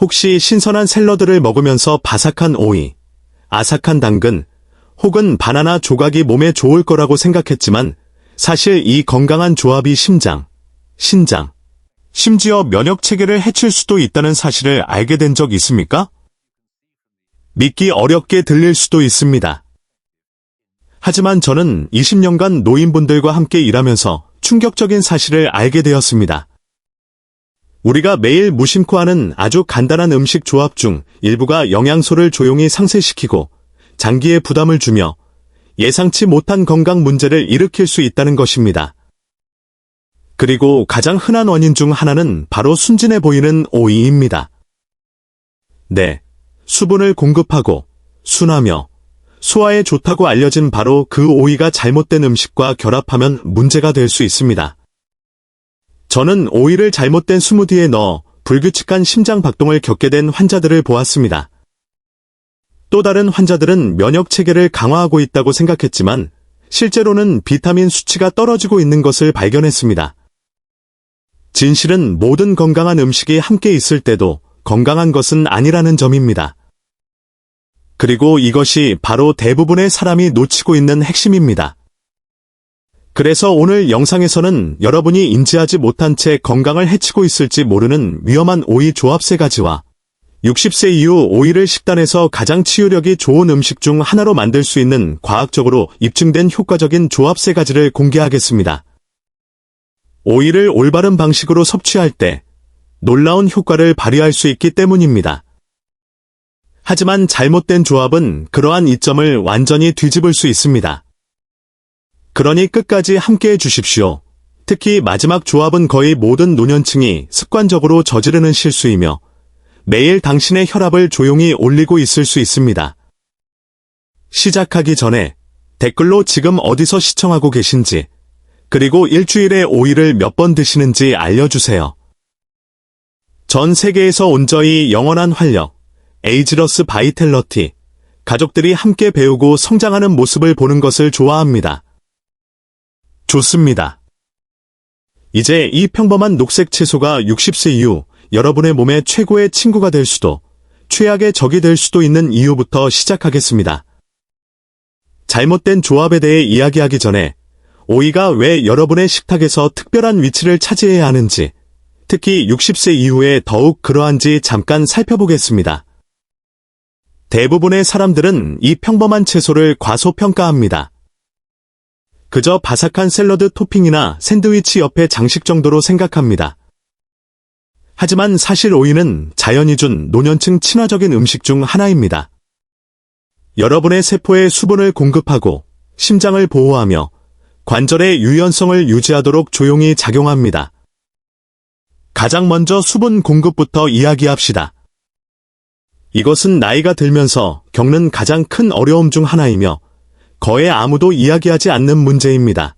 혹시 신선한 샐러드를 먹으면서 바삭한 오이, 아삭한 당근, 혹은 바나나 조각이 몸에 좋을 거라고 생각했지만 사실 이 건강한 조합이 심장, 신장, 심지어 면역 체계를 해칠 수도 있다는 사실을 알게 된 적 있습니까? 믿기 어렵게 들릴 수도 있습니다. 하지만 저는 20년간 노인분들과 함께 일하면서 충격적인 사실을 알게 되었습니다. 우리가 매일 무심코 하는 아주 간단한 음식 조합 중 일부가 영양소를 조용히 상쇄시키고 장기에 부담을 주며 예상치 못한 건강 문제를 일으킬 수 있다는 것입니다. 그리고 가장 흔한 원인 중 하나는 바로 순진해 보이는 오이입니다. 네, 수분을 공급하고 순하며 소화에 좋다고 알려진 바로 그 오이가 잘못된 음식과 결합하면 문제가 될 수 있습니다. 저는 오이를 잘못된 스무디에 넣어 불규칙한 심장 박동을 겪게 된 환자들을 보았습니다. 또 다른 환자들은 면역 체계를 강화하고 있다고 생각했지만 실제로는 비타민 수치가 떨어지고 있는 것을 발견했습니다. 진실은 모든 건강한 음식이 함께 있을 때도 건강한 것은 아니라는 점입니다. 그리고 이것이 바로 대부분의 사람이 놓치고 있는 핵심입니다. 그래서 오늘 영상에서는 여러분이 인지하지 못한 채 건강을 해치고 있을지 모르는 위험한 오이 조합 3가지와 60세 이후 오이를 식단에서 가장 치유력이 좋은 음식 중 하나로 만들 수 있는 과학적으로 입증된 효과적인 조합 3가지를 공개하겠습니다. 오이를 올바른 방식으로 섭취할 때 놀라운 효과를 발휘할 수 있기 때문입니다. 하지만 잘못된 조합은 그러한 이점을 완전히 뒤집을 수 있습니다. 그러니 끝까지 함께해 주십시오. 특히 마지막 조합은 거의 모든 노년층이 습관적으로 저지르는 실수이며 매일 당신의 혈압을 조용히 올리고 있을 수 있습니다. 시작하기 전에 댓글로 지금 어디서 시청하고 계신지, 그리고 일주일에 오이를 몇 번 드시는지 알려주세요. 전 세계에서 온저히 영원한 활력, 에이지러스 바이텔러티, 가족들이 함께 배우고 성장하는 모습을 보는 것을 좋아합니다. 좋습니다. 이제 이 평범한 녹색 채소가 60세 이후 여러분의 몸의 최고의 친구가 될 수도, 최악의 적이 될 수도 있는 이유부터 시작하겠습니다. 잘못된 조합에 대해 이야기하기 전에 오이가 왜 여러분의 식탁에서 특별한 위치를 차지해야 하는지, 특히 60세 이후에 더욱 그러한지 잠깐 살펴보겠습니다. 대부분의 사람들은 이 평범한 채소를 과소평가합니다. 그저 바삭한 샐러드 토핑이나 샌드위치 옆에 장식 정도로 생각합니다. 하지만 사실 오이는 자연이 준 노년층 친화적인 음식 중 하나입니다. 여러분의 세포에 수분을 공급하고 심장을 보호하며 관절의 유연성을 유지하도록 조용히 작용합니다. 가장 먼저 수분 공급부터 이야기합시다. 이것은 나이가 들면서 겪는 가장 큰 어려움 중 하나이며 거의 아무도 이야기하지 않는 문제입니다.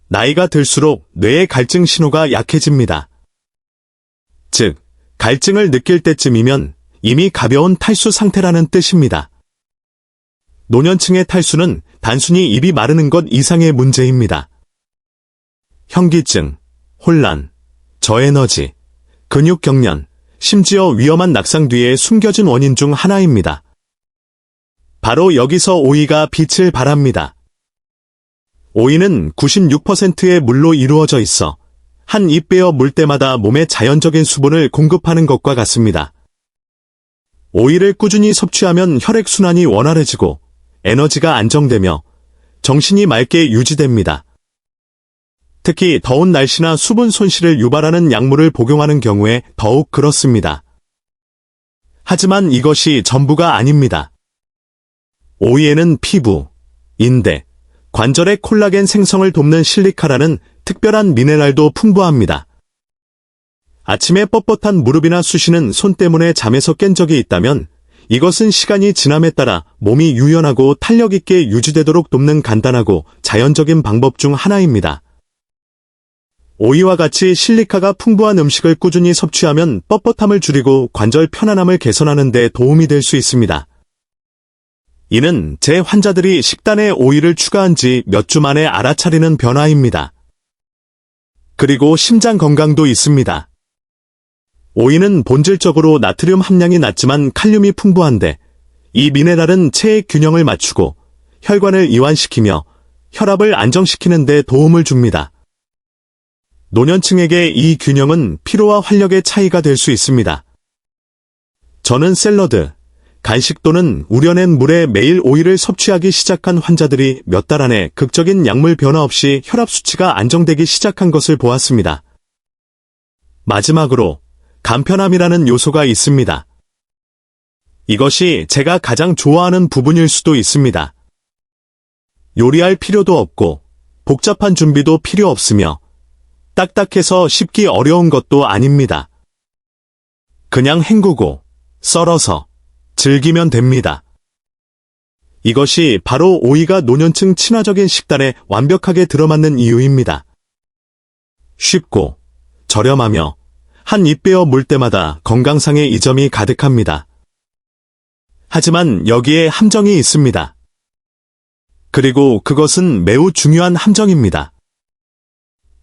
나이가 들수록 뇌의 갈증 신호가 약해집니다. 즉, 갈증을 느낄 때쯤이면 이미 가벼운 탈수 상태라는 뜻입니다. 노년층의 탈수는 단순히 입이 마르는 것 이상의 문제입니다. 현기증, 혼란, 저에너지, 근육 경련, 심지어 위험한 낙상 뒤에 숨겨진 원인 중 하나입니다. 바로 여기서 오이가 빛을 발합니다. 오이는 96%의 물로 이루어져 있어 한 입 베어 물 때마다 몸에 자연적인 수분을 공급하는 것과 같습니다. 오이를 꾸준히 섭취하면 혈액순환이 원활해지고 에너지가 안정되며 정신이 맑게 유지됩니다. 특히 더운 날씨나 수분 손실을 유발하는 약물을 복용하는 경우에 더욱 그렇습니다. 하지만 이것이 전부가 아닙니다. 오이에는 피부, 인대, 관절의 콜라겐 생성을 돕는 실리카라는 특별한 미네랄도 풍부합니다. 아침에 뻣뻣한 무릎이나 쑤시는 손 때문에 잠에서 깬 적이 있다면 이것은 시간이 지남에 따라 몸이 유연하고 탄력 있게 유지되도록 돕는 간단하고 자연적인 방법 중 하나입니다. 오이와 같이 실리카가 풍부한 음식을 꾸준히 섭취하면 뻣뻣함을 줄이고 관절 편안함을 개선하는 데 도움이 될 수 있습니다. 이는 제 환자들이 식단에 오이를 추가한 지 몇 주 만에 알아차리는 변화입니다. 그리고 심장 건강도 있습니다. 오이는 본질적으로 나트륨 함량이 낮지만 칼륨이 풍부한데 이 미네랄은 체의 균형을 맞추고 혈관을 이완시키며 혈압을 안정시키는 데 도움을 줍니다. 노년층에게 이 균형은 피로와 활력의 차이가 될 수 있습니다. 저는 샐러드, 간식 또는 우려낸 물에 매일 오이를 섭취하기 시작한 환자들이 몇 달 안에 극적인 약물 변화 없이 혈압 수치가 안정되기 시작한 것을 보았습니다. 마지막으로 간편함이라는 요소가 있습니다. 이것이 제가 가장 좋아하는 부분일 수도 있습니다. 요리할 필요도 없고 복잡한 준비도 필요 없으며 딱딱해서 씹기 어려운 것도 아닙니다. 그냥 헹구고 썰어서 즐기면 됩니다. 이것이 바로 오이가 노년층 친화적인 식단에 완벽하게 들어맞는 이유입니다. 쉽고 저렴하며 한 입 베어 물 때마다 건강상의 이점이 가득합니다. 하지만 여기에 함정이 있습니다. 그리고 그것은 매우 중요한 함정입니다.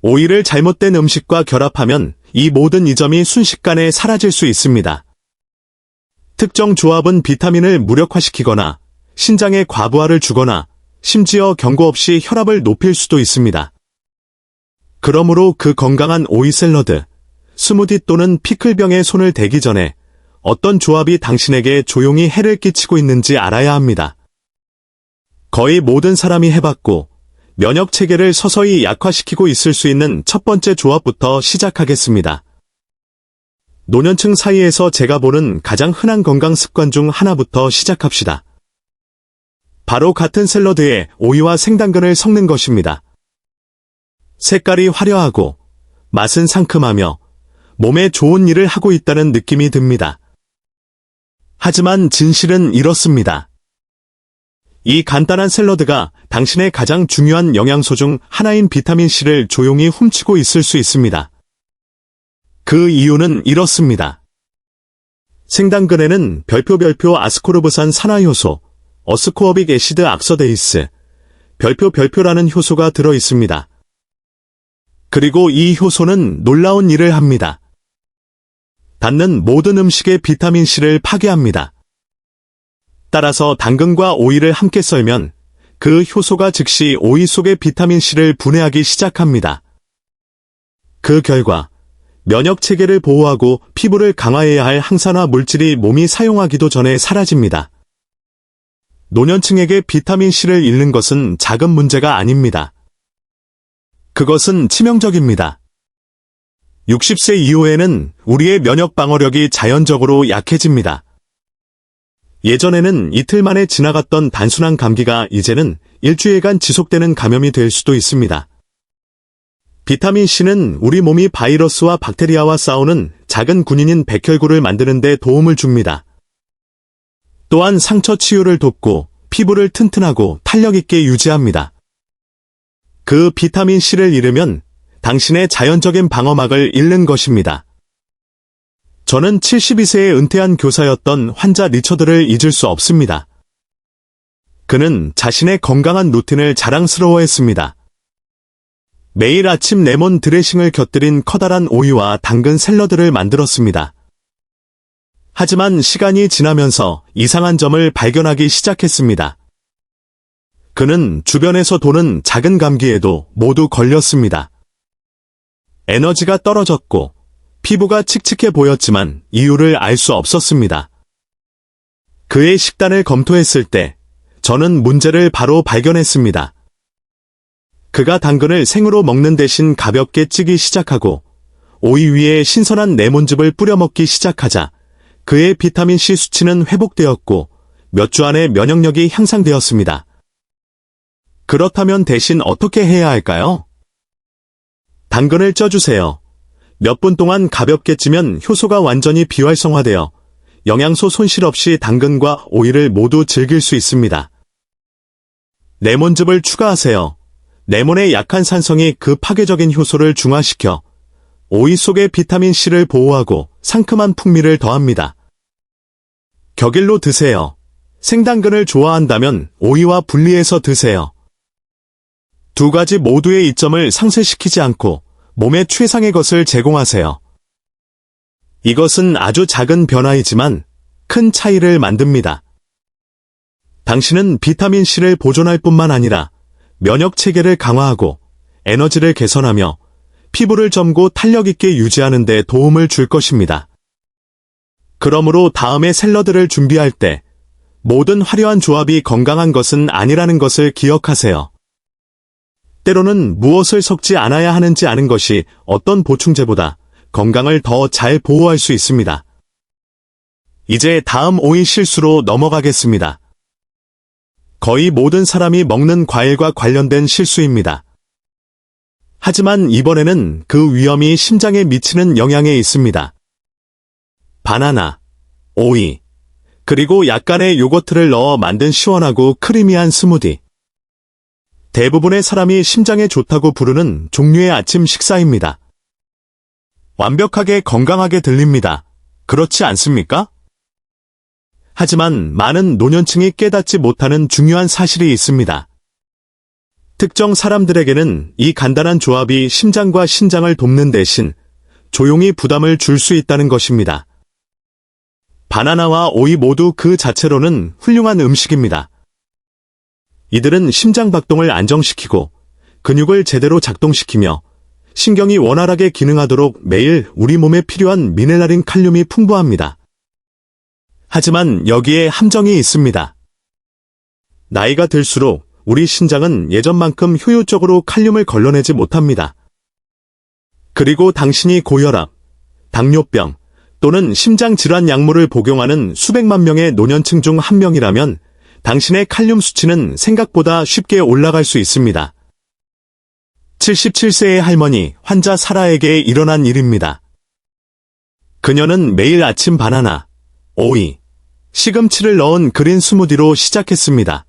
오이를 잘못된 음식과 결합하면 이 모든 이점이 순식간에 사라질 수 있습니다. 특정 조합은 비타민을 무력화시키거나 신장에 과부하를 주거나 심지어 경고 없이 혈압을 높일 수도 있습니다. 그러므로 그 건강한 오이 샐러드, 스무디 또는 피클병에 손을 대기 전에 어떤 조합이 당신에게 조용히 해를 끼치고 있는지 알아야 합니다. 거의 모든 사람이 해봤고 면역 체계를 서서히 약화시키고 있을 수 있는 첫 번째 조합부터 시작하겠습니다. 노년층 사이에서 제가 보는 가장 흔한 건강 습관 중 하나부터 시작합시다. 바로 같은 샐러드에 오이와 생당근을 섞는 것입니다. 색깔이 화려하고 맛은 상큼하며 몸에 좋은 일을 하고 있다는 느낌이 듭니다. 하지만 진실은 이렇습니다. 이 간단한 샐러드가 당신의 가장 중요한 영양소 중 하나인 비타민C를 조용히 훔치고 있을 수 있습니다. 그 이유는 이렇습니다. 생당근에는 별표 아스코르브산 산화효소, 어스코어빅 애시드 악서데이스, 별표라는 효소가 들어 있습니다. 그리고 이 효소는 놀라운 일을 합니다. 닿는 모든 음식의 비타민C를 파괴합니다. 따라서 당근과 오이를 함께 썰면 그 효소가 즉시 오이 속의 비타민C를 분해하기 시작합니다. 그 결과 면역 체계를 보호하고 피부를 강화해야 할 항산화 물질이 몸이 사용하기도 전에 사라집니다. 노년층에게 비타민C를 잃는 것은 작은 문제가 아닙니다. 그것은 치명적입니다. 60세 이후에는 우리의 면역 방어력이 자연적으로 약해집니다. 예전에는 이틀 만에 지나갔던 단순한 감기가 이제는 일주일간 지속되는 감염이 될 수도 있습니다. 비타민C는 우리 몸이 바이러스와 박테리아와 싸우는 작은 군인인 백혈구를 만드는 데 도움을 줍니다. 또한 상처 치유를 돕고 피부를 튼튼하고 탄력 있게 유지합니다. 그 비타민C를 잃으면 당신의 자연적인 방어막을 잃는 것입니다. 저는 72세에 은퇴한 교사였던 환자 리처드를 잊을 수 없습니다. 그는 자신의 건강한 루틴을 자랑스러워했습니다. 매일 아침 레몬 드레싱을 곁들인 커다란 오이와 당근 샐러드를 만들었습니다. 하지만 시간이 지나면서 이상한 점을 발견하기 시작했습니다. 그는 주변에서 도는 작은 감기에도 모두 걸렸습니다. 에너지가 떨어졌고 피부가 칙칙해 보였지만 이유를 알 수 없었습니다. 그의 식단을 검토했을 때 저는 문제를 바로 발견했습니다. 그가 당근을 생으로 먹는 대신 가볍게 찌기 시작하고 오이 위에 신선한 레몬즙을 뿌려 먹기 시작하자 그의 비타민C 수치는 회복되었고 몇 주 안에 면역력이 향상되었습니다. 그렇다면 대신 어떻게 해야 할까요? 당근을 쪄주세요. 몇 분 동안 가볍게 찌면 효소가 완전히 비활성화되어 영양소 손실 없이 당근과 오이를 모두 즐길 수 있습니다. 레몬즙을 추가하세요. 레몬의 약한 산성이 그 파괴적인 효소를 중화시켜 오이 속의 비타민C를 보호하고 상큼한 풍미를 더합니다. 격일로 드세요. 생당근을 좋아한다면 오이와 분리해서 드세요. 두 가지 모두의 이점을 상쇄시키지 않고 몸에 최상의 것을 제공하세요. 이것은 아주 작은 변화이지만 큰 차이를 만듭니다. 당신은 비타민C를 보존할 뿐만 아니라 면역 체계를 강화하고 에너지를 개선하며 피부를 젊고 탄력 있게 유지하는 데 도움을 줄 것입니다. 그러므로 다음에 샐러드를 준비할 때 모든 화려한 조합이 건강한 것은 아니라는 것을 기억하세요. 때로는 무엇을 섞지 않아야 하는지 아는 것이 어떤 보충제보다 건강을 더 잘 보호할 수 있습니다. 이제 다음 오이 실수로 넘어가겠습니다. 거의 모든 사람이 먹는 과일과 관련된 실수입니다. 하지만 이번에는 그 위험이 심장에 미치는 영향에 있습니다. 바나나, 오이, 그리고 약간의 요거트를 넣어 만든 시원하고 크리미한 스무디. 대부분의 사람이 심장에 좋다고 부르는 종류의 아침 식사입니다. 완벽하게 건강하게 들립니다. 그렇지 않습니까? 하지만 많은 노년층이 깨닫지 못하는 중요한 사실이 있습니다. 특정 사람들에게는 이 간단한 조합이 심장과 신장을 돕는 대신 조용히 부담을 줄 수 있다는 것입니다. 바나나와 오이 모두 그 자체로는 훌륭한 음식입니다. 이들은 심장 박동을 안정시키고 근육을 제대로 작동시키며 신경이 원활하게 기능하도록 매일 우리 몸에 필요한 미네랄인 칼륨이 풍부합니다. 하지만 여기에 함정이 있습니다. 나이가 들수록 우리 신장은 예전만큼 효율적으로 칼륨을 걸러내지 못합니다. 그리고 당신이 고혈압, 당뇨병 또는 심장질환 약물을 복용하는 수백만 명의 노년층 중 한 명이라면 당신의 칼륨 수치는 생각보다 쉽게 올라갈 수 있습니다. 77세의 할머니 환자 사라에게 일어난 일입니다. 그녀는 매일 아침 바나나, 오이, 시금치를 넣은 그린 스무디로 시작했습니다.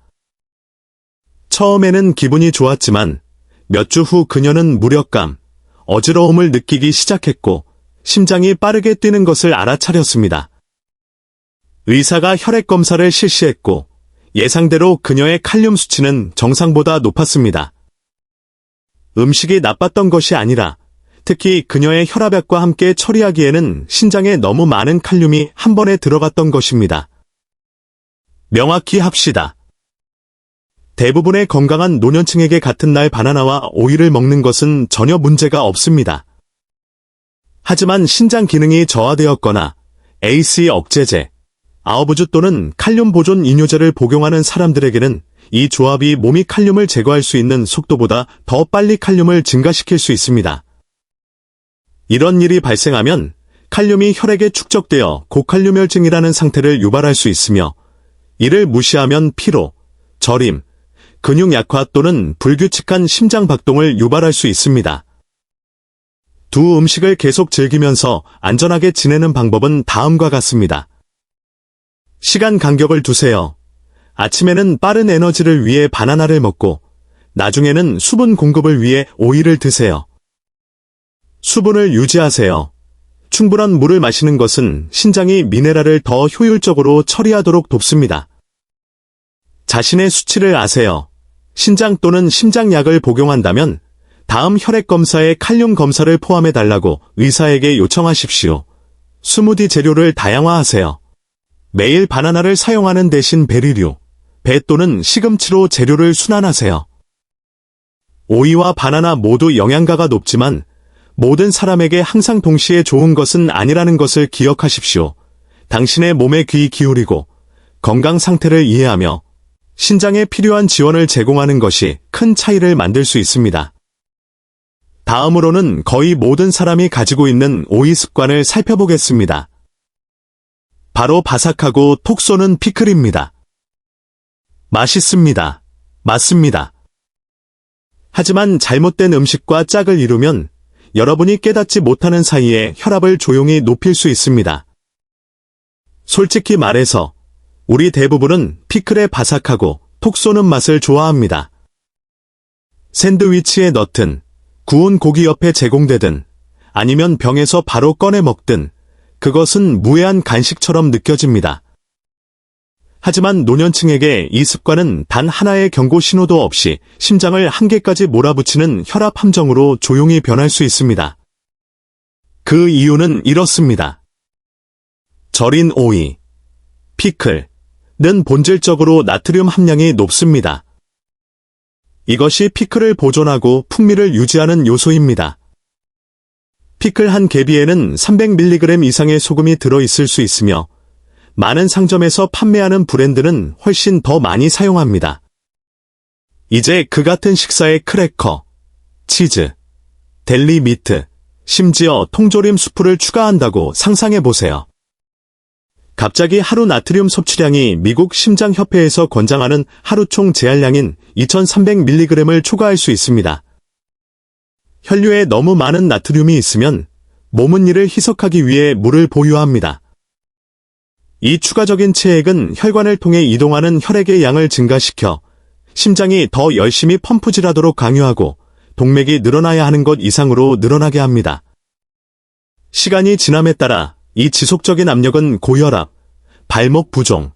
처음에는 기분이 좋았지만 몇 주 후 그녀는 무력감, 어지러움을 느끼기 시작했고 심장이 빠르게 뛰는 것을 알아차렸습니다. 의사가 혈액 검사를 실시했고 예상대로 그녀의 칼륨 수치는 정상보다 높았습니다. 음식이 나빴던 것이 아니라 특히 그녀의 혈압약과 함께 처리하기에는 신장에 너무 많은 칼륨이 한 번에 들어갔던 것입니다. 명확히 합시다. 대부분의 건강한 노년층에게 같은 날 바나나와 오이를 먹는 것은 전혀 문제가 없습니다. 하지만 신장 기능이 저하되었거나 ACE 억제제, 아우브주 또는 칼륨 보존 이뇨제를 복용하는 사람들에게는 이 조합이 몸이 칼륨을 제거할 수 있는 속도보다 더 빨리 칼륨을 증가시킬 수 있습니다. 이런 일이 발생하면 칼륨이 혈액에 축적되어 고칼륨혈증이라는 상태를 유발할 수 있으며 이를 무시하면 피로, 저림, 근육 약화 또는 불규칙한 심장 박동을 유발할 수 있습니다. 두 음식을 계속 즐기면서 안전하게 지내는 방법은 다음과 같습니다. 시간 간격을 두세요. 아침에는 빠른 에너지를 위해 바나나를 먹고 나중에는 수분 공급을 위해 오이를 드세요. 수분을 유지하세요. 충분한 물을 마시는 것은 신장이 미네랄을 더 효율적으로 처리하도록 돕습니다. 자신의 수치를 아세요. 신장 또는 심장약을 복용한다면 다음 혈액 검사에 칼륨 검사를 포함해달라고 의사에게 요청하십시오. 스무디 재료를 다양화하세요. 매일 바나나를 사용하는 대신 베리류, 배 또는 시금치로 재료를 순환하세요. 오이와 바나나 모두 영양가가 높지만 모든 사람에게 항상 동시에 좋은 것은 아니라는 것을 기억하십시오. 당신의 몸에 귀 기울이고 건강 상태를 이해하며 신장에 필요한 지원을 제공하는 것이 큰 차이를 만들 수 있습니다. 다음으로는 거의 모든 사람이 가지고 있는 오이 습관을 살펴보겠습니다. 바로 바삭하고 톡 쏘는 피클입니다. 맛있습니다. 맞습니다. 하지만 잘못된 음식과 짝을 이루면 여러분이 깨닫지 못하는 사이에 혈압을 조용히 높일 수 있습니다. 솔직히 말해서 우리 대부분은 피클의 바삭하고 톡 쏘는 맛을 좋아합니다. 샌드위치에 넣든 구운 고기 옆에 제공되든 아니면 병에서 바로 꺼내 먹든 그것은 무해한 간식처럼 느껴집니다. 하지만 노년층에게 이 습관은 단 하나의 경고 신호도 없이 심장을 한계까지 몰아붙이는 혈압 함정으로 조용히 변할 수 있습니다. 그 이유는 이렇습니다. 절인 오이, 피클는 본질적으로 나트륨 함량이 높습니다. 이것이 피클을 보존하고 풍미를 유지하는 요소입니다. 피클 한 개비에는 300mg 이상의 소금이 들어있을 수 있으며 많은 상점에서 판매하는 브랜드는 훨씬 더 많이 사용합니다. 이제 그 같은 식사에 크래커, 치즈, 델리 미트, 심지어 통조림 수프를 추가한다고 상상해보세요. 갑자기 하루 나트륨 섭취량이 미국 심장협회에서 권장하는 하루 총 제할량인 2300mg을 초과할 수 있습니다. 혈류에 너무 많은 나트륨이 있으면 몸은 이를 희석하기 위해 물을 보유합니다. 이 추가적인 체액은 혈관을 통해 이동하는 혈액의 양을 증가시켜 심장이 더 열심히 펌프질하도록 강요하고 동맥이 늘어나야 하는 것 이상으로 늘어나게 합니다. 시간이 지남에 따라 이 지속적인 압력은 고혈압, 발목 부종,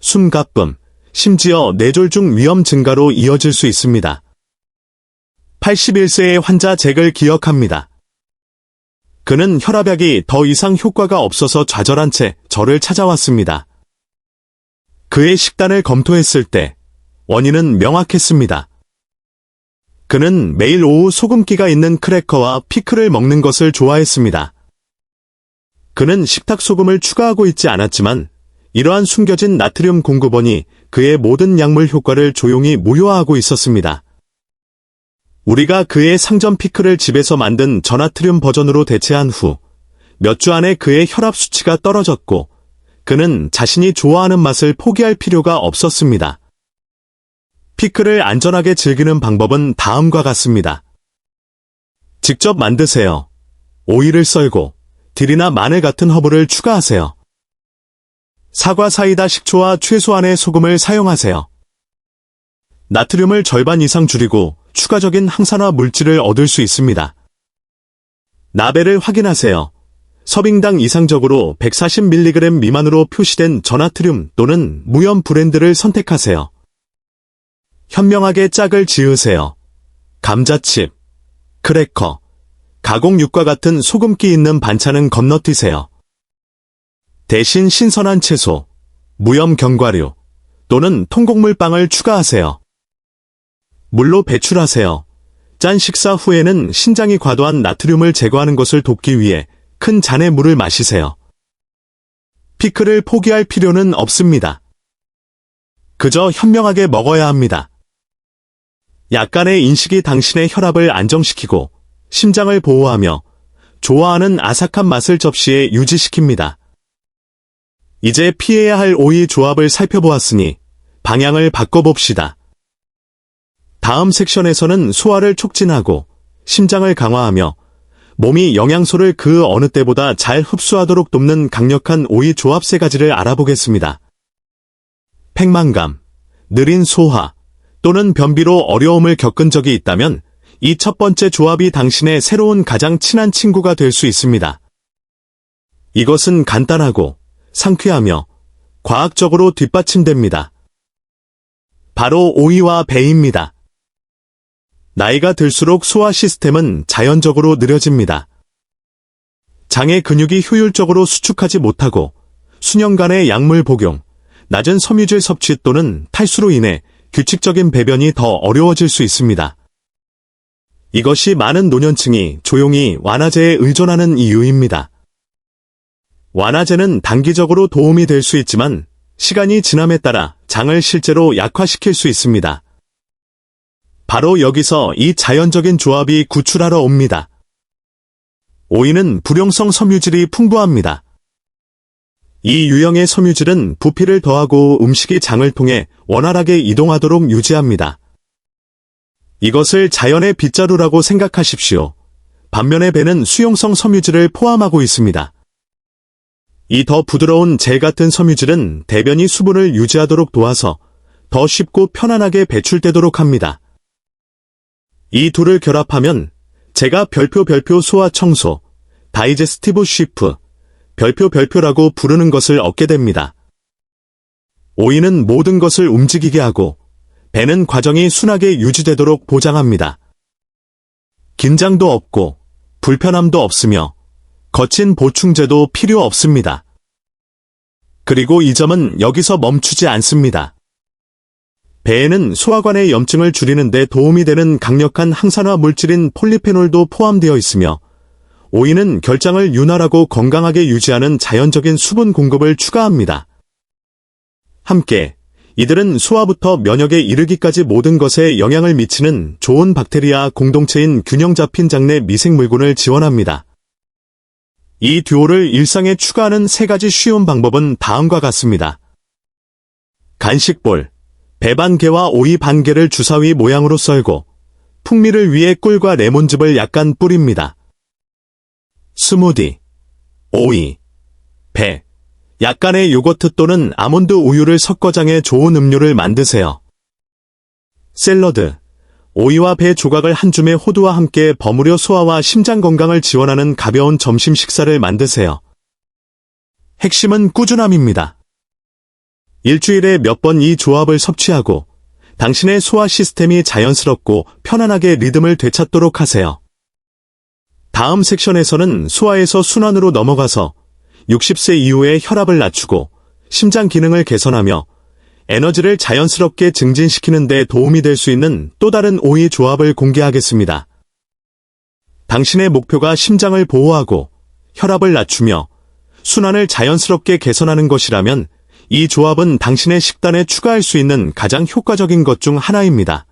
숨가쁨, 심지어 뇌졸중 위험 증가로 이어질 수 있습니다. 81세의 환자 잭을 기억합니다. 그는 혈압약이 더 이상 효과가 없어서 좌절한 채 저를 찾아왔습니다. 그의 식단을 검토했을 때 원인은 명확했습니다. 그는 매일 오후 소금기가 있는 크래커와 피클을 먹는 것을 좋아했습니다. 그는 식탁 소금을 추가하고 있지 않았지만 이러한 숨겨진 나트륨 공급원이 그의 모든 약물 효과를 조용히 무효화하고 있었습니다. 우리가 그의 상점 피클을 집에서 만든 저나트륨 버전으로 대체한 후 몇 주 안에 그의 혈압 수치가 떨어졌고 그는 자신이 좋아하는 맛을 포기할 필요가 없었습니다. 피클을 안전하게 즐기는 방법은 다음과 같습니다. 직접 만드세요. 오이를 썰고 딜이나 마늘 같은 허브를 추가하세요. 사과 사이다 식초와 최소한의 소금을 사용하세요. 나트륨을 절반 이상 줄이고 추가적인 항산화 물질을 얻을 수 있습니다. 나벨을 확인하세요. 서빙당 이상적으로 140mg 미만으로 표시된 저나트륨 또는 무염 브랜드를 선택하세요. 현명하게 짝을 지으세요. 감자칩, 크래커, 가공육과 같은 소금기 있는 반찬은 건너뛰세요. 대신 신선한 채소, 무염 견과류 또는 통곡물 빵을 추가하세요. 물로 배출하세요. 짠 식사 후에는 신장이 과도한 나트륨을 제거하는 것을 돕기 위해 큰 잔의 물을 마시세요. 피클을 포기할 필요는 없습니다. 그저 현명하게 먹어야 합니다. 약간의 인식이 당신의 혈압을 안정시키고 심장을 보호하며 좋아하는 아삭한 맛을 접시에 유지시킵니다. 이제 피해야 할 오이 조합을 살펴보았으니 방향을 바꿔봅시다. 다음 섹션에서는 소화를 촉진하고 심장을 강화하며 몸이 영양소를 그 어느 때보다 잘 흡수하도록 돕는 강력한 오이 조합 3가지를 알아보겠습니다. 팽만감, 느린 소화 또는 변비로 어려움을 겪은 적이 있다면 이 첫 번째 조합이 당신의 새로운 가장 친한 친구가 될 수 있습니다. 이것은 간단하고 상쾌하며 과학적으로 뒷받침됩니다. 바로 오이와 배입니다. 나이가 들수록 소화 시스템은 자연적으로 느려집니다. 장의 근육이 효율적으로 수축하지 못하고 수년간의 약물 복용, 낮은 섬유질 섭취 또는 탈수로 인해 규칙적인 배변이 더 어려워질 수 있습니다. 이것이 많은 노년층이 조용히 완화제에 의존하는 이유입니다. 완화제는 단기적으로 도움이 될 수 있지만 시간이 지남에 따라 장을 실제로 약화시킬 수 있습니다. 바로 여기서 이 자연적인 조합이 구출하러 옵니다. 오이는 불용성 섬유질이 풍부합니다. 이 유형의 섬유질은 부피를 더하고 음식이 장을 통해 원활하게 이동하도록 유지합니다. 이것을 자연의 빗자루라고 생각하십시오. 반면에 배는 수용성 섬유질을 포함하고 있습니다. 이 더 부드러운 젤 같은 섬유질은 대변이 수분을 유지하도록 도와서 더 쉽고 편안하게 배출되도록 합니다. 이 둘을 결합하면 제가 별표 소화 청소, 다이제스티브 쉬프, 별표라고 부르는 것을 얻게 됩니다. 오이는 모든 것을 움직이게 하고 배는 과정이 순하게 유지되도록 보장합니다. 긴장도 없고 불편함도 없으며 거친 보충제도 필요 없습니다. 그리고 이 점은 여기서 멈추지 않습니다. 배에는 소화관의 염증을 줄이는 데 도움이 되는 강력한 항산화 물질인 폴리페놀도 포함되어 있으며 오이는 결장을 윤활하고 건강하게 유지하는 자연적인 수분 공급을 추가합니다. 함께 이들은 소화부터 면역에 이르기까지 모든 것에 영향을 미치는 좋은 박테리아 공동체인 균형 잡힌 장내 미생물군을 지원합니다. 이 듀오를 일상에 추가하는 3가지 쉬운 방법은 다음과 같습니다. 간식볼, 배 반개와 오이 반개를 주사위 모양으로 썰고 풍미를 위해 꿀과 레몬즙을 약간 뿌립니다. 스무디, 오이, 배, 약간의 요거트 또는 아몬드 우유를 섞어 장에 좋은 음료를 만드세요. 샐러드, 오이와 배 조각을 한 줌의 호두와 함께 버무려 소화와 심장 건강을 지원하는 가벼운 점심 식사를 만드세요. 핵심은 꾸준함입니다. 일주일에 몇 번 이 조합을 섭취하고 당신의 소화 시스템이 자연스럽고 편안하게 리듬을 되찾도록 하세요. 다음 섹션에서는 소화에서 순환으로 넘어가서 60세 이후에 혈압을 낮추고 심장 기능을 개선하며 에너지를 자연스럽게 증진시키는 데 도움이 될 수 있는 또 다른 오이 조합을 공개하겠습니다. 당신의 목표가 심장을 보호하고 혈압을 낮추며 순환을 자연스럽게 개선하는 것이라면 이 조합은 당신의 식단에 추가할 수 있는 가장 효과적인 것 중 하나입니다.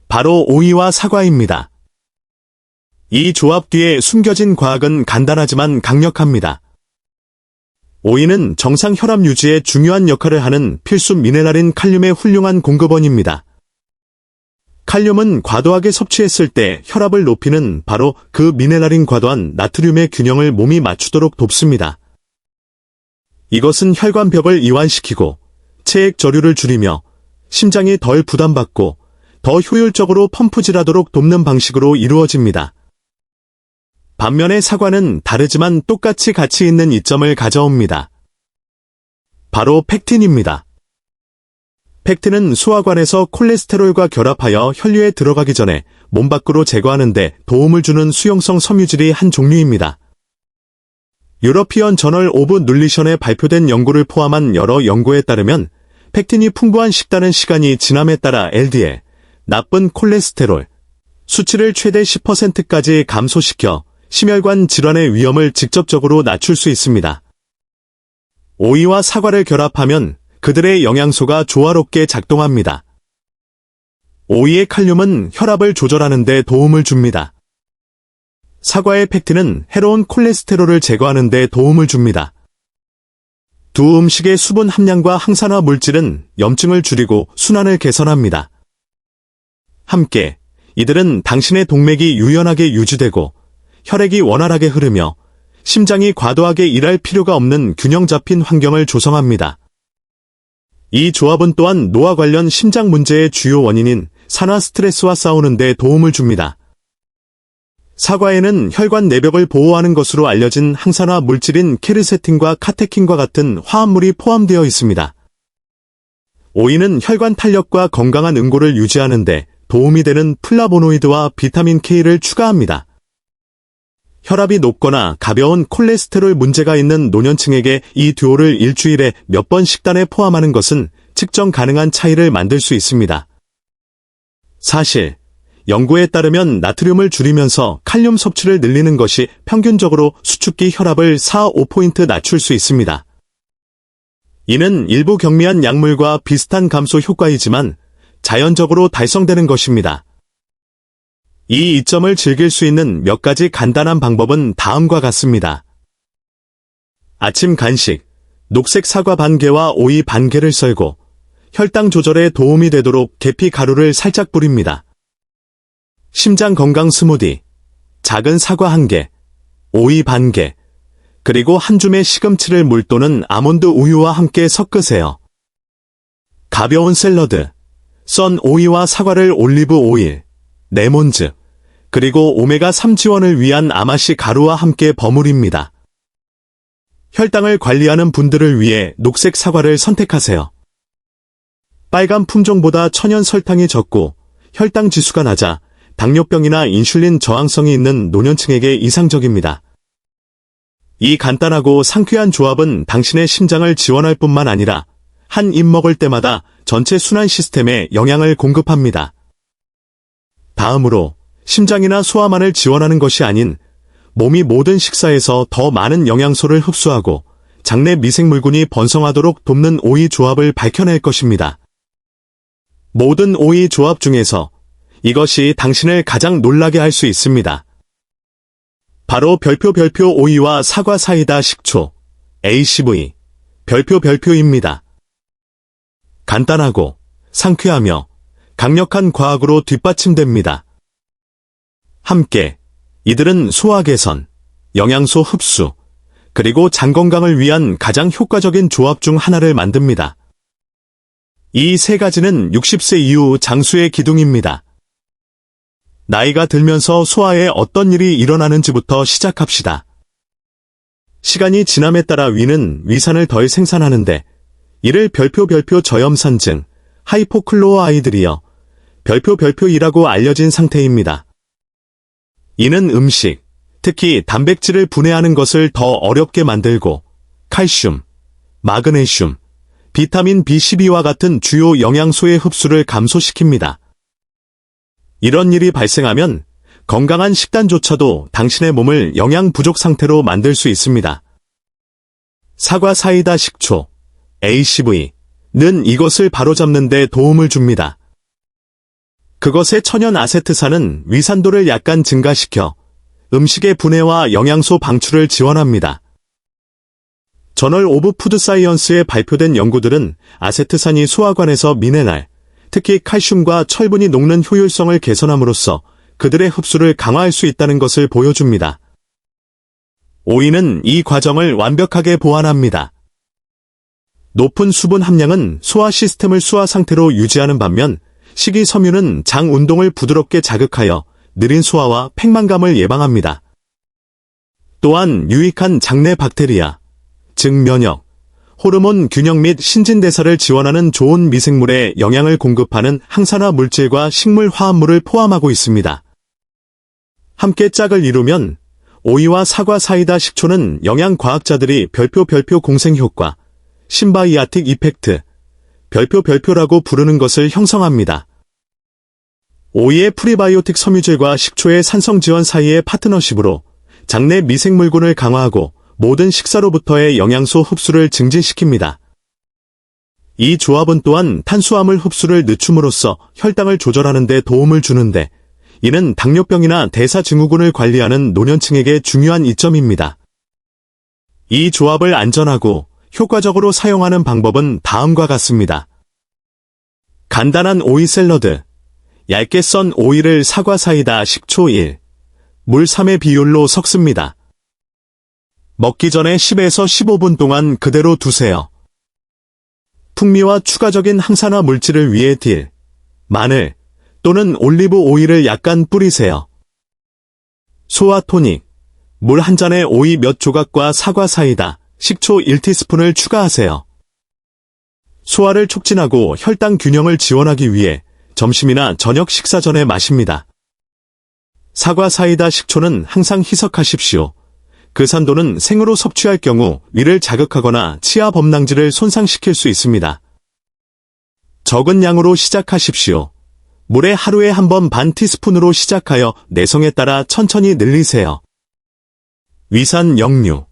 바로 오이와 사과입니다. 이 조합 뒤에 숨겨진 과학은 간단하지만 강력합니다. 오이는 정상 혈압 유지에 중요한 역할을 하는 필수 미네랄인 칼륨의 훌륭한 공급원입니다. 칼륨은 과도하게 섭취했을 때 혈압을 높이는 바로 그 미네랄인 과도한 나트륨의 균형을 몸이 맞추도록 돕습니다. 이것은 혈관벽을 이완시키고 체액 저류를 줄이며 심장이 덜 부담받고 더 효율적으로 펌프질하도록 돕는 방식으로 이루어집니다. 반면에 사과는 다르지만 똑같이 가치 있는 이점을 가져옵니다. 바로 펙틴입니다. 펙틴은 소화관에서 콜레스테롤과 결합하여 혈류에 들어가기 전에 몸 밖으로 제거하는 데 도움을 주는 수용성 섬유질이 한 종류입니다. 유러피언 저널 오브 눌리션에 발표된 연구를 포함한 여러 연구에 따르면 펙틴이 풍부한 식단은 시간이 지남에 따라 LDL, 나쁜 콜레스테롤, 수치를 최대 10%까지 감소시켜 심혈관 질환의 위험을 직접적으로 낮출 수 있습니다. 오이와 사과를 결합하면 그들의 영양소가 조화롭게 작동합니다. 오이의 칼륨은 혈압을 조절하는 데 도움을 줍니다. 사과의 펙틴은 해로운 콜레스테롤을 제거하는 데 도움을 줍니다. 두 음식의 수분 함량과 항산화 물질은 염증을 줄이고 순환을 개선합니다. 함께 이들은 당신의 동맥이 유연하게 유지되고 혈액이 원활하게 흐르며 심장이 과도하게 일할 필요가 없는 균형 잡힌 환경을 조성합니다. 이 조합은 또한 노화 관련 심장 문제의 주요 원인인 산화 스트레스와 싸우는 데 도움을 줍니다. 사과에는 혈관 내벽을 보호하는 것으로 알려진 항산화 물질인 케르세틴과 카테킨과 같은 화합물이 포함되어 있습니다. 오이는 혈관 탄력과 건강한 응고를 유지하는 데 도움이 되는 플라보노이드와 비타민 K를 추가합니다. 혈압이 높거나 가벼운 콜레스테롤 문제가 있는 노년층에게 이 듀오를 일주일에 몇 번 식단에 포함하는 것은 측정 가능한 차이를 만들 수 있습니다. 사실 연구에 따르면 나트륨을 줄이면서 칼륨 섭취를 늘리는 것이 평균적으로 수축기 혈압을 4-5포인트 낮출 수 있습니다. 이는 일부 경미한 약물과 비슷한 감소 효과이지만 자연적으로 달성되는 것입니다. 이 이점을 즐길 수 있는 몇 가지 간단한 방법은 다음과 같습니다. 아침 간식, 녹색 사과 반개와 오이 반개를 썰고 혈당 조절에 도움이 되도록 계피 가루를 살짝 뿌립니다. 심장 건강 스무디, 작은 사과 1개, 오이 반개, 그리고 한 줌의 시금치를 물 또는 아몬드 우유와 함께 섞으세요. 가벼운 샐러드, 썬 오이와 사과를 올리브 오일, 레몬즙, 그리고 오메가3 지원을 위한 아마시 가루와 함께 버무립니다. 혈당을 관리하는 분들을 위해 녹색 사과를 선택하세요. 빨간 품종보다 천연 설탕이 적고 혈당 지수가 낮아 당뇨병이나 인슐린 저항성이 있는 노년층에게 이상적입니다. 이 간단하고 상쾌한 조합은 당신의 심장을 지원할 뿐만 아니라 한 입 먹을 때마다 전체 순환 시스템에 영양을 공급합니다. 다음으로 심장이나 소화만을 지원하는 것이 아닌 몸이 모든 식사에서 더 많은 영양소를 흡수하고 장내 미생물군이 번성하도록 돕는 오이 조합을 밝혀낼 것입니다. 모든 오이 조합 중에서 이것이 당신을 가장 놀라게 할 수 있습니다. 바로 별표 오이와 사과 사이다 식초, ACV, 별표입니다. 간단하고 상쾌하며 강력한 과학으로 뒷받침됩니다. 함께 이들은 소화 개선, 영양소 흡수, 그리고 장 건강을 위한 가장 효과적인 조합 중 하나를 만듭니다. 이 세 가지는 60세 이후 장수의 기둥입니다. 나이가 들면서 소화에 어떤 일이 일어나는지부터 시작합시다. 시간이 지남에 따라 위는 위산을 덜 생산하는데 이를 별표 저염산증, 하이포클로어아이드리어, 별표이라고 알려진 상태입니다. 이는 음식, 특히 단백질을 분해하는 것을 더 어렵게 만들고 칼슘, 마그네슘, 비타민 B12와 같은 주요 영양소의 흡수를 감소시킵니다. 이런 일이 발생하면 건강한 식단조차도 당신의 몸을 영양 부족 상태로 만들 수 있습니다. 사과 사이다 식초, ACV는 이것을 바로잡는 데 도움을 줍니다. 그것의 천연 아세트산은 위산도를 약간 증가시켜 음식의 분해와 영양소 방출을 지원합니다. 저널 오브 푸드 사이언스에 발표된 연구들은 아세트산이 소화관에서 미네랄, 특히 칼슘과 철분이 녹는 효율성을 개선함으로써 그들의 흡수를 강화할 수 있다는 것을 보여줍니다. 오이는 이 과정을 완벽하게 보완합니다. 높은 수분 함량은 소화 시스템을 수화 상태로 유지하는 반면 식이섬유는 장 운동을 부드럽게 자극하여 느린 소화와 팽만감을 예방합니다. 또한 유익한 장내 박테리아, 즉 면역, 호르몬 균형 및 신진대사를 지원하는 좋은 미생물에 영양을 공급하는 항산화 물질과 식물 화합물을 포함하고 있습니다. 함께 짝을 이루면 오이와 사과 사이다 식초는 영양과학자들이 별표 공생효과, 심바이아틱 이펙트, 별표라고 부르는 것을 형성합니다. 오이의 프리바이오틱 섬유질과 식초의 산성지원 사이의 파트너십으로 장내 미생물군을 강화하고 모든 식사로부터의 영양소 흡수를 증진시킵니다. 이 조합은 또한 탄수화물 흡수를 늦춤으로써 혈당을 조절하는 데 도움을 주는데 이는 당뇨병이나 대사증후군을 관리하는 노년층에게 중요한 이점입니다. 이 조합을 안전하고 효과적으로 사용하는 방법은 다음과 같습니다. 간단한 오이 샐러드. 얇게 썬 오이를 사과 사이다 식초 1, 물 3의 비율로 섞습니다. 먹기 전에 10에서 15분 동안 그대로 두세요. 풍미와 추가적인 항산화 물질을 위해 딜, 마늘 또는 올리브 오일을 약간 뿌리세요. 소화 토닉. 물 한 잔에 오이 몇 조각과 사과 사이다, 식초 1티스푼을 추가하세요. 소화를 촉진하고 혈당 균형을 지원하기 위해 점심이나 저녁 식사 전에 마십니다. 사과 사이다 식초는 항상 희석하십시오. 그 산도는 생으로 섭취할 경우 위를 자극하거나 치아 범랑지를 손상시킬 수 있습니다. 적은 양으로 시작하십시오. 물에 하루에 한 번 반 티스푼으로 시작하여 내성에 따라 천천히 늘리세요. 위산 역류.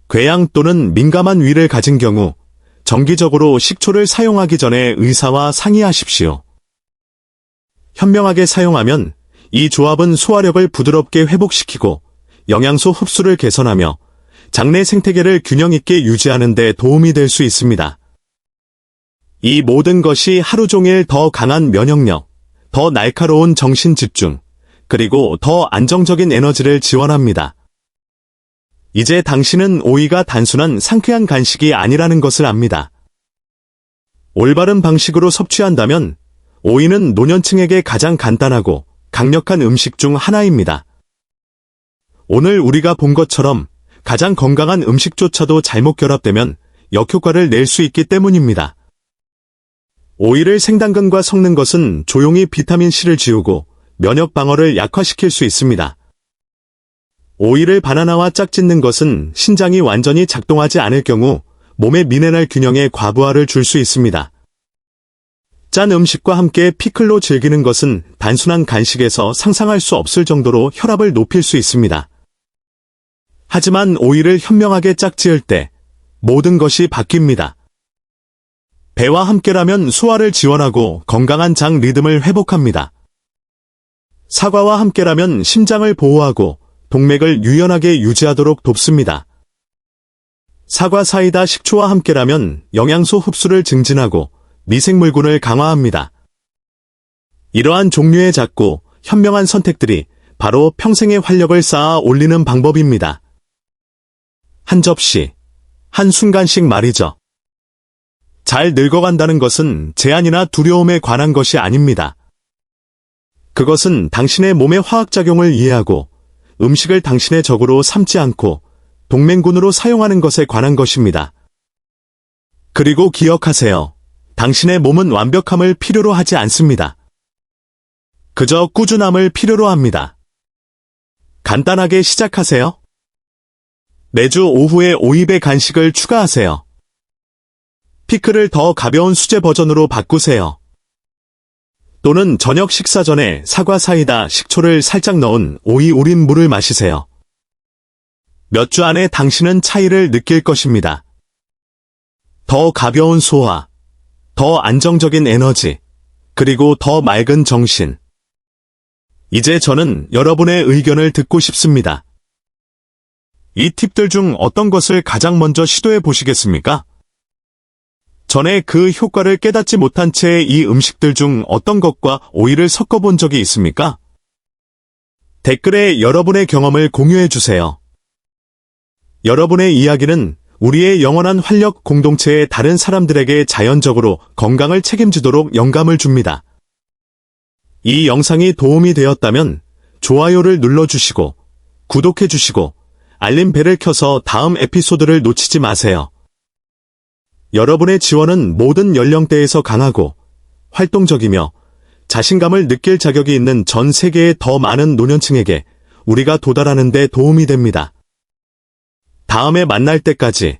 궤양 또는 민감한 위를 가진 경우 정기적으로 식초를 사용하기 전에 의사와 상의하십시오. 현명하게 사용하면 이 조합은 소화력을 부드럽게 회복시키고 영양소 흡수를 개선하며 장내 생태계를 균형 있게 유지하는 데 도움이 될 수 있습니다. 이 모든 것이 하루 종일 더 강한 면역력, 더 날카로운 정신 집중, 그리고 더 안정적인 에너지를 지원합니다. 이제 당신은 오이가 단순한 상쾌한 간식이 아니라는 것을 압니다. 올바른 방식으로 섭취한다면 오이는 노년층에게 가장 간단하고 강력한 음식 중 하나입니다. 오늘 우리가 본 것처럼 가장 건강한 음식조차도 잘못 결합되면 역효과를 낼 수 있기 때문입니다. 오이를 생당근과 섞는 것은 조용히 비타민C를 지우고 면역 방어를 약화시킬 수 있습니다. 오이를 바나나와 짝짓는 것은 신장이 완전히 작동하지 않을 경우 몸의 미네랄 균형에 과부하를 줄 수 있습니다. 짠 음식과 함께 피클로 즐기는 것은 단순한 간식에서 상상할 수 없을 정도로 혈압을 높일 수 있습니다. 하지만 오이를 현명하게 짝지을 때 모든 것이 바뀝니다. 배와 함께라면 소화를 지원하고 건강한 장 리듬을 회복합니다. 사과와 함께라면 심장을 보호하고 동맥을 유연하게 유지하도록 돕습니다. 사과 사이다 식초와 함께라면 영양소 흡수를 증진하고 미생물군을 강화합니다. 이러한 종류의 작고 현명한 선택들이 바로 평생의 활력을 쌓아 올리는 방법입니다. 한 접시, 한 순간씩 말이죠. 잘 늙어간다는 것은 제한이나 두려움에 관한 것이 아닙니다. 그것은 당신의 몸의 화학작용을 이해하고 음식을 당신의 적으로 삼지 않고 동맹군으로 사용하는 것에 관한 것입니다. 그리고 기억하세요. 당신의 몸은 완벽함을 필요로 하지 않습니다. 그저 꾸준함을 필요로 합니다. 간단하게 시작하세요. 매주 오후에 오입의 간식을 추가하세요. 피클을 더 가벼운 수제 버전으로 바꾸세요. 또는 저녁 식사 전에 사과 사이다 식초를 살짝 넣은 오이 우린 물을 마시세요. 몇 주 안에 당신은 차이를 느낄 것입니다. 더 가벼운 소화, 더 안정적인 에너지, 그리고 더 맑은 정신. 이제 저는 여러분의 의견을 듣고 싶습니다. 이 팁들 중 어떤 것을 가장 먼저 시도해 보시겠습니까? 전에 그 효과를 깨닫지 못한 채 이 음식들 중 어떤 것과 오이를 섞어본 적이 있습니까? 댓글에 여러분의 경험을 공유해 주세요. 여러분의 이야기는 우리의 영원한 활력 공동체의 다른 사람들에게 자연적으로 건강을 책임지도록 영감을 줍니다. 이 영상이 도움이 되었다면 좋아요를 눌러주시고 구독해주시고 알림 벨을 켜서 다음 에피소드를 놓치지 마세요. 여러분의 지원은 모든 연령대에서 강하고 활동적이며 자신감을 느낄 자격이 있는 전 세계의 더 많은 노년층에게 우리가 도달하는 데 도움이 됩니다. 다음에 만날 때까지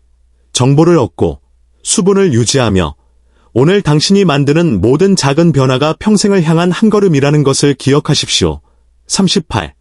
정보를 얻고 수분을 유지하며 오늘 당신이 만드는 모든 작은 변화가 평생을 향한 한 걸음이라는 것을 기억하십시오. 38.